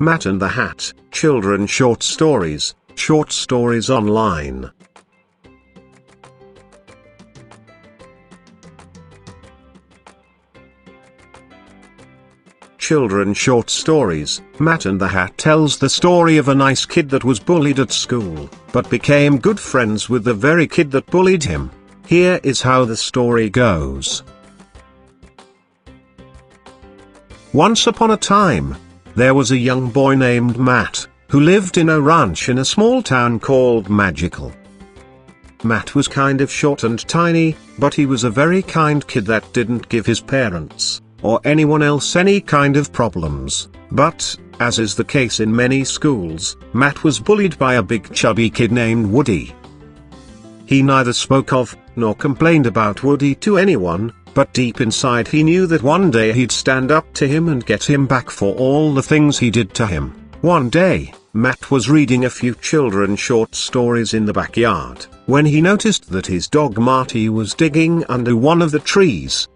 Matt and the Hat, Children Short Stories online. Children Short Stories, Matt and the Hat tells the story of a nice kid that was bullied at school, but became good friends with the very kid that bullied him. Here is how the story goes. Once upon a time, there was a young boy named Matt, who lived in a ranch in a small town called Magical. Matt was kind of short and tiny, but he was a very kind kid that didn't give his parents or anyone else any kind of problems. But, as is the case in many schools, Matt was bullied by a big chubby kid named Woody. He neither spoke of, nor complained about Woody to anyone, but deep inside he knew that one day he'd stand up to him and get him back for all the things he did to him. One day, Matt was reading a few children's short stories in the backyard, when he noticed that his dog Marty was digging under one of the trees.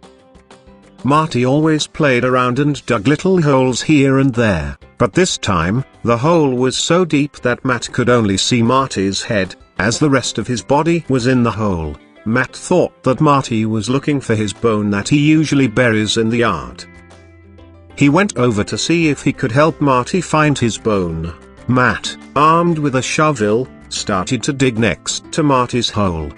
Marty always played around and dug little holes here and there, but this time, the hole was so deep that Matt could only see Marty's head, as the rest of his body was in the hole. Matt thought that Marty was looking for his bone that he usually buries in the yard. He went over to see if he could help Marty find his bone. Matt, armed with a shovel, started to dig next to Marty's hole.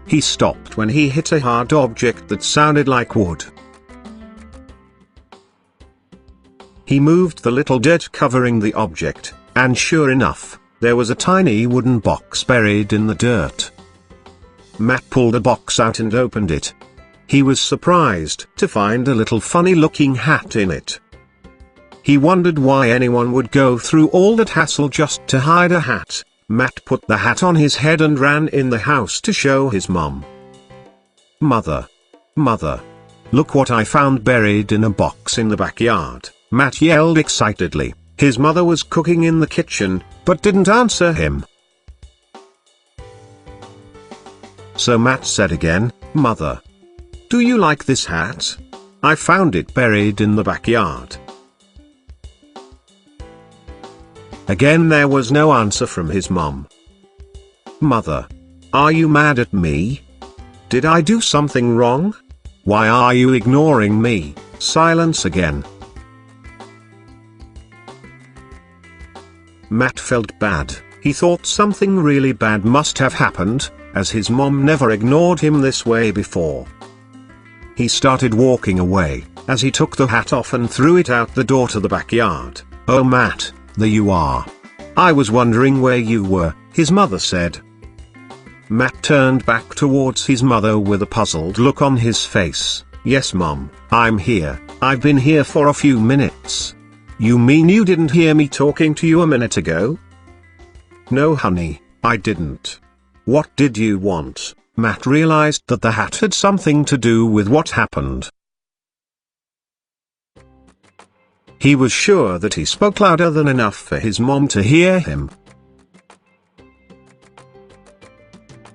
He stopped when he hit a hard object that sounded like wood. He moved the little dirt covering the object, and sure enough, there was a tiny wooden box buried in the dirt. Matt pulled the box out and opened it. He was surprised to find a little funny-looking hat in it. He wondered why anyone would go through all that hassle just to hide a hat. Matt put the hat on his head and ran in the house to show his mom. "Mother! Mother! Look what I found buried in a box in the backyard," Matt yelled excitedly. His mother was cooking in the kitchen, but didn't answer him. So Matt said again, "Mother, do you like this hat? I found it buried in the backyard." Again there was no answer from his mom. "Mother, are you mad at me? Did I do something wrong? Why are you ignoring me?" Silence again. Matt felt bad. He thought something really bad must have happened, as his mom never ignored him this way before. He started walking away, as he took the hat off and threw it out the door to the backyard. "Oh Matt, there you are. I was wondering where you were," his mother said. Matt turned back towards his mother with a puzzled look on his face. "Yes Mom, I'm here. I've been here for a few minutes." "You mean you didn't hear me talking to you a minute ago?" "No honey, I didn't. What did you want?" Matt realized that the hat had something to do with what happened. He was sure that he spoke louder than enough for his mom to hear him.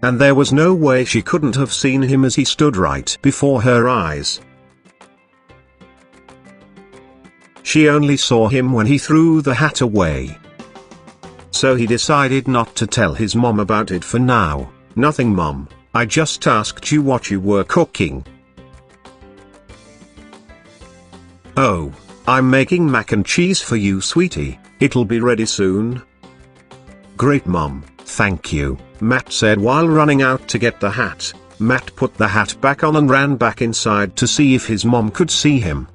And there was no way she couldn't have seen him as he stood right before her eyes. She only saw him when he threw the hat away. So he decided not to tell his mom about it for now. "Nothing Mom, I just asked you what you were cooking." "Oh, I'm making mac and cheese for you sweetie, it'll be ready soon." "Great Mom, thank you," Matt said while running out to get the hat. Matt put the hat back on and ran back inside to see if his mom could see him.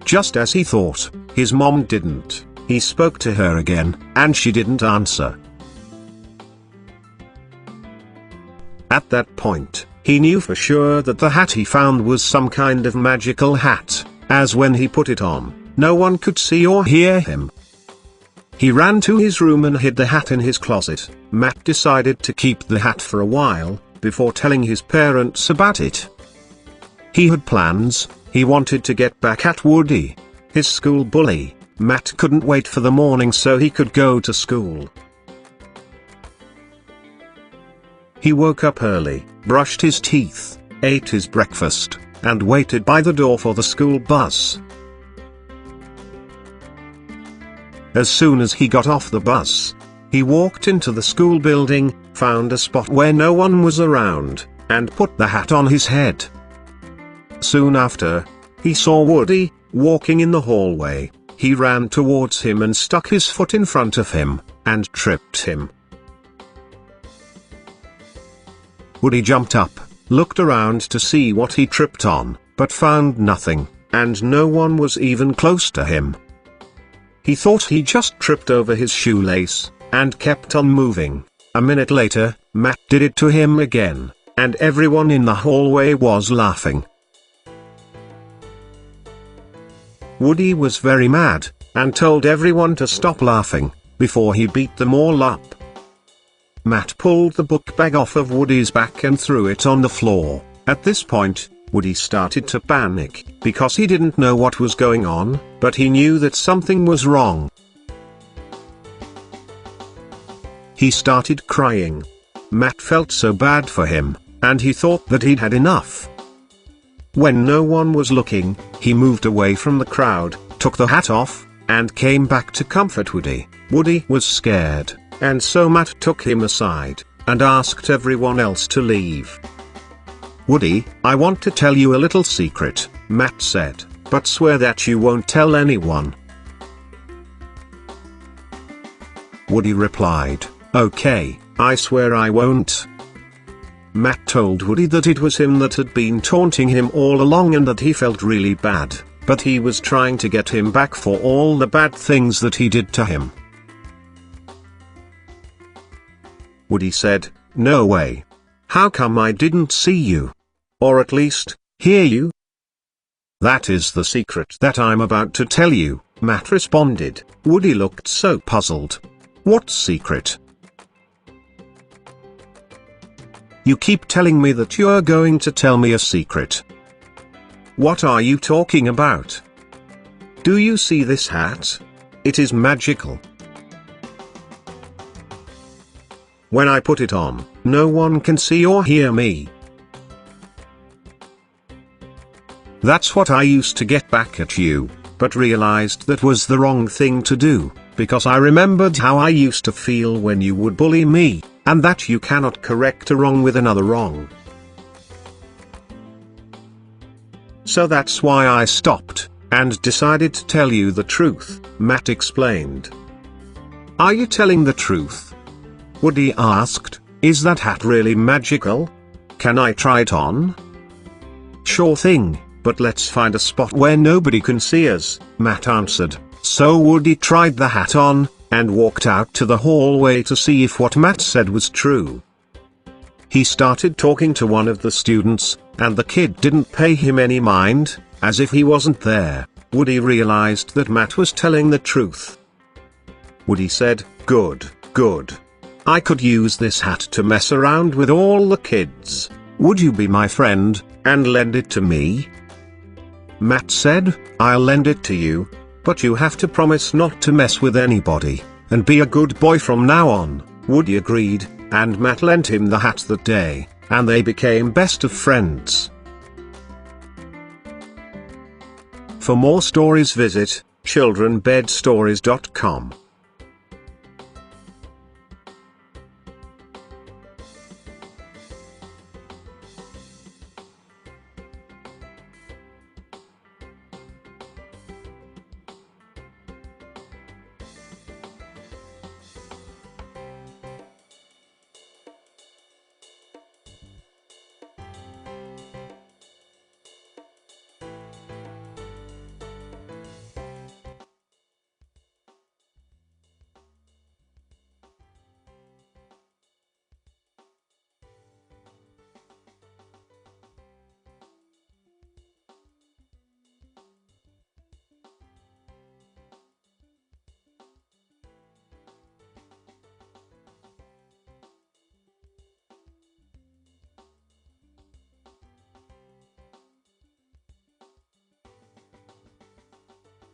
Just as he thought, his mom didn't. He spoke to her again, and she didn't answer. At that point, he knew for sure that the hat he found was some kind of magical hat, as when he put it on, no one could see or hear him. He ran to his room and hid the hat in his closet. Matt decided to keep the hat for a while, before telling his parents about it. He had plans. He wanted to get back at Woody, his school bully. Matt couldn't wait for the morning so he could go to school. He woke up early, brushed his teeth, ate his breakfast, and waited by the door for the school bus. As soon as he got off the bus, he walked into the school building, found a spot where no one was around, and put the hat on his head. Soon after, he saw Woody walking in the hallway. He ran towards him and stuck his foot in front of him, and tripped him. Woody jumped up, looked around to see what he tripped on, but found nothing, and no one was even close to him. He thought he just tripped over his shoelace, and kept on moving. A minute later, Matt did it to him again, and everyone in the hallway was laughing. Woody was very mad, and told everyone to stop laughing, before he beat them all up. Matt pulled the book bag off of Woody's back and threw it on the floor. At this point, Woody started to panic, because he didn't know what was going on, but he knew that something was wrong. He started crying. Matt felt so bad for him, and he thought that he'd had enough. When no one was looking, he moved away from the crowd, took the hat off, and came back to comfort Woody. Woody was scared, and so Matt took him aside, and asked everyone else to leave. "Woody, I want to tell you a little secret," Matt said, "but swear that you won't tell anyone." Woody replied, "Okay, I swear I won't." Matt told Woody that it was him that had been taunting him all along and that he felt really bad, but he was trying to get him back for all the bad things that he did to him. Woody said, "No way. How come I didn't see you? Or at least, hear you?" "That is the secret that I'm about to tell you," Matt responded. Woody looked so puzzled. "What secret?" "You keep telling me that you're going to tell me a secret. What are you talking about? Do you see this hat? It is magical. When I put it on, no one can see or hear me. That's what I used to get back at you, but realized that was the wrong thing to do, because I remembered how I used to feel when you would bully me, and that you cannot correct a wrong with another wrong. So that's why I stopped, and decided to tell you the truth," Matt explained. "Are you telling the truth?" Woody asked. "Is that hat really magical? Can I try it on?" "Sure thing, but let's find a spot where nobody can see us," Matt answered. So Woody tried the hat on, and walked out to the hallway to see if what Matt said was true. He started talking to one of the students, and the kid didn't pay him any mind, as if he wasn't there. Woody realized that Matt was telling the truth. Woody said, Good. I could use this hat to mess around with all the kids. Would you be my friend, and lend it to me?" Matt said, "I'll lend it to you, but you have to promise not to mess with anybody, and be a good boy from now on." Woody agreed, and Matt lent him the hat that day, and they became best of friends. For more stories visit childrenbedstories.com.